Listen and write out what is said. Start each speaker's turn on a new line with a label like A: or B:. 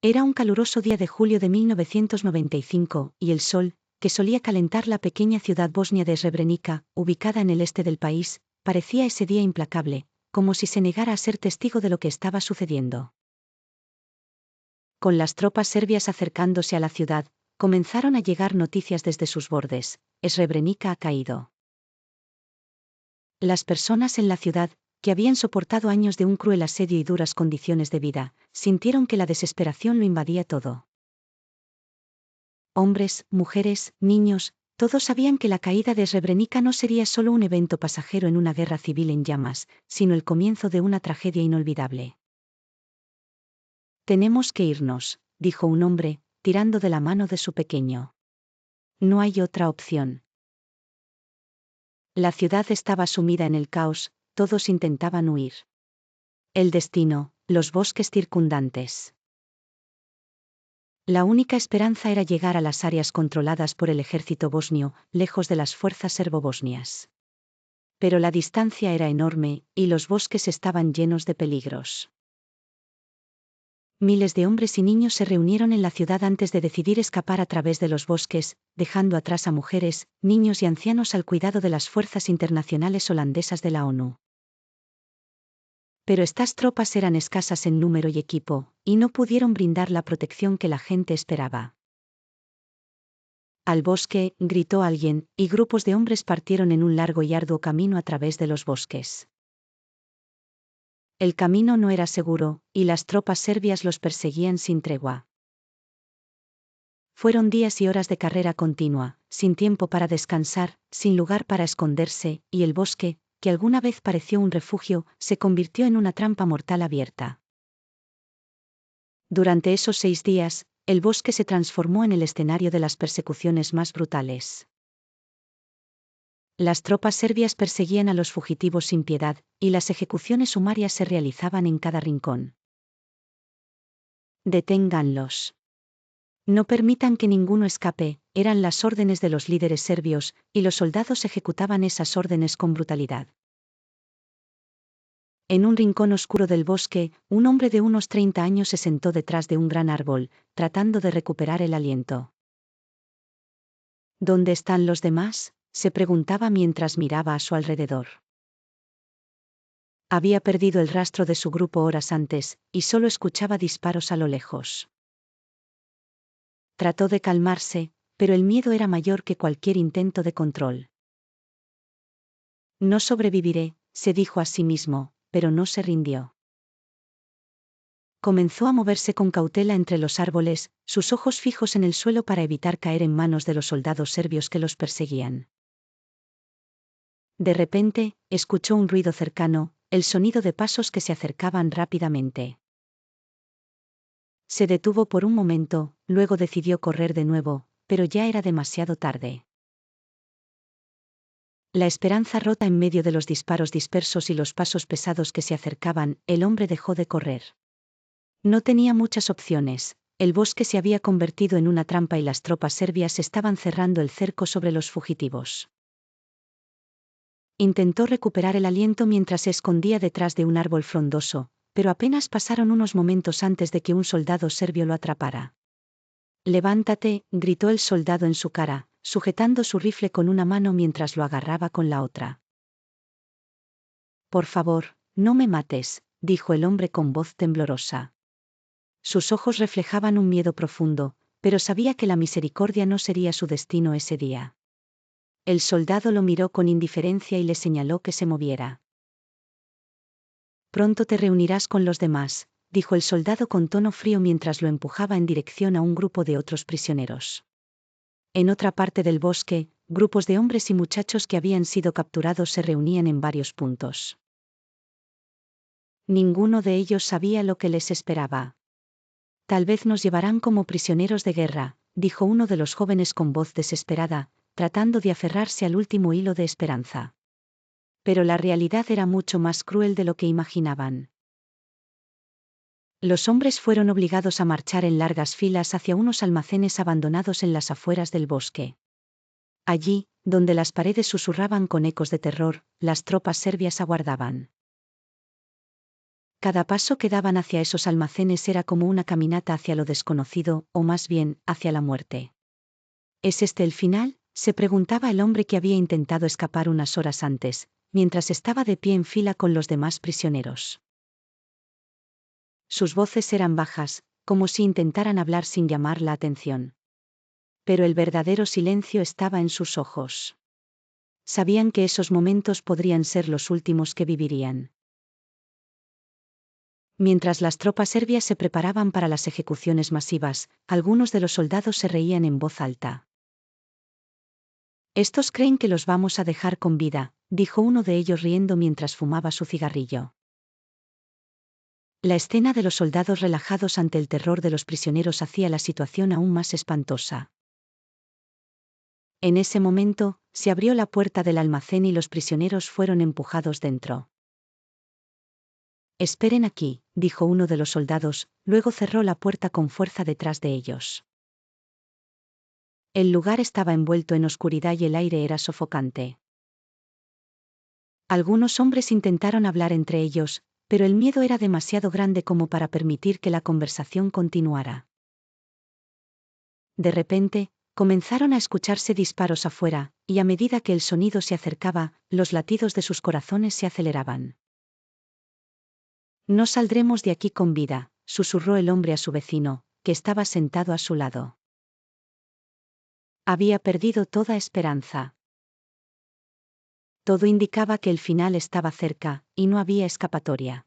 A: Era un caluroso día de julio de 1995, y el sol, que solía calentar la pequeña ciudad bosnia de Srebrenica, ubicada en el este del país, parecía ese día implacable, como si se negara a ser testigo de lo que estaba sucediendo. Con las tropas serbias acercándose a la ciudad, comenzaron a llegar noticias desde sus bordes: Srebrenica ha caído. Las personas en la ciudad, que habían soportado años de un cruel asedio y duras condiciones de vida, sintieron que la desesperación lo invadía todo. Hombres, mujeres, niños, todos sabían que la caída de Srebrenica no sería solo un evento pasajero en una guerra civil en llamas, sino el comienzo de una tragedia inolvidable. «Tenemos que irnos», dijo un hombre, tirando de la mano de su pequeño. «No hay otra opción». La ciudad estaba sumida en el caos, todos intentaban huir. El destino, los bosques circundantes. La única esperanza era llegar a las áreas controladas por el ejército bosnio, lejos de las fuerzas serbobosnias. Pero la distancia era enorme, y los bosques estaban llenos de peligros. Miles de hombres y niños se reunieron en la ciudad antes de decidir escapar a través de los bosques, dejando atrás a mujeres, niños y ancianos al cuidado de las fuerzas internacionales holandesas de la ONU. Pero estas tropas eran escasas en número y equipo, y no pudieron brindar la protección que la gente esperaba. «Al bosque», gritó alguien, y grupos de hombres partieron en un largo y arduo camino a través de los bosques. El camino no era seguro, y las tropas serbias los perseguían sin tregua. Fueron días y horas de carrera continua, sin tiempo para descansar, sin lugar para esconderse, y el bosque, que alguna vez pareció un refugio, se convirtió en una trampa mortal abierta. Durante esos 6 días, el bosque se transformó en el escenario de las persecuciones más brutales. Las tropas serbias perseguían a los fugitivos sin piedad, y las ejecuciones sumarias se realizaban en cada rincón. «Deténganlos. No permitan que ninguno escape», eran las órdenes de los líderes serbios, y los soldados ejecutaban esas órdenes con brutalidad. En un rincón oscuro del bosque, un hombre de unos 30 años se sentó detrás de un gran árbol, tratando de recuperar el aliento. «¿Dónde están los demás?», se preguntaba mientras miraba a su alrededor. Había perdido el rastro de su grupo horas antes, y solo escuchaba disparos a lo lejos. Trató de calmarse, pero el miedo era mayor que cualquier intento de control. «No sobreviviré», se dijo a sí mismo, pero no se rindió. Comenzó a moverse con cautela entre los árboles, sus ojos fijos en el suelo para evitar caer en manos de los soldados serbios que los perseguían. De repente, escuchó un ruido cercano, el sonido de pasos que se acercaban rápidamente. Se detuvo por un momento, luego decidió correr de nuevo, pero ya era demasiado tarde. La esperanza rota en medio de los disparos dispersos y los pasos pesados que se acercaban, el hombre dejó de correr. No tenía muchas opciones, el bosque se había convertido en una trampa y las tropas serbias estaban cerrando el cerco sobre los fugitivos. Intentó recuperar el aliento mientras se escondía detrás de un árbol frondoso, pero apenas pasaron unos momentos antes de que un soldado serbio lo atrapara. «Levántate», gritó el soldado en su cara, sujetando su rifle con una mano mientras lo agarraba con la otra. «Por favor, no me mates», dijo el hombre con voz temblorosa. Sus ojos reflejaban un miedo profundo, pero sabía que la misericordia no sería su destino ese día. El soldado lo miró con indiferencia y le señaló que se moviera. «Pronto te reunirás con los demás», dijo el soldado con tono frío mientras lo empujaba en dirección a un grupo de otros prisioneros. En otra parte del bosque, grupos de hombres y muchachos que habían sido capturados se reunían en varios puntos. Ninguno de ellos sabía lo que les esperaba. «Tal vez nos llevarán como prisioneros de guerra», dijo uno de los jóvenes con voz desesperada, tratando de aferrarse al último hilo de esperanza. Pero la realidad era mucho más cruel de lo que imaginaban. Los hombres fueron obligados a marchar en largas filas hacia unos almacenes abandonados en las afueras del bosque. Allí, donde las paredes susurraban con ecos de terror, las tropas serbias aguardaban. Cada paso que daban hacia esos almacenes era como una caminata hacia lo desconocido, o más bien, hacia la muerte. ¿Es este el final?, se preguntaba el hombre que había intentado escapar unas horas antes, mientras estaba de pie en fila con los demás prisioneros. Sus voces eran bajas, como si intentaran hablar sin llamar la atención. Pero el verdadero silencio estaba en sus ojos. Sabían que esos momentos podrían ser los últimos que vivirían. Mientras las tropas serbias se preparaban para las ejecuciones masivas, algunos de los soldados se reían en voz alta. «Estos creen que los vamos a dejar con vida», dijo uno de ellos riendo mientras fumaba su cigarrillo. La escena de los soldados relajados ante el terror de los prisioneros hacía la situación aún más espantosa. En ese momento, se abrió la puerta del almacén y los prisioneros fueron empujados dentro. «Esperen aquí», dijo uno de los soldados, luego cerró la puerta con fuerza detrás de ellos. El lugar estaba envuelto en oscuridad y el aire era sofocante. Algunos hombres intentaron hablar entre ellos, pero el miedo era demasiado grande como para permitir que la conversación continuara. De repente, comenzaron a escucharse disparos afuera, y a medida que el sonido se acercaba, los latidos de sus corazones se aceleraban. «No saldremos de aquí con vida», susurró el hombre a su vecino, que estaba sentado a su lado. Había perdido toda esperanza. Todo indicaba que el final estaba cerca, y no había escapatoria.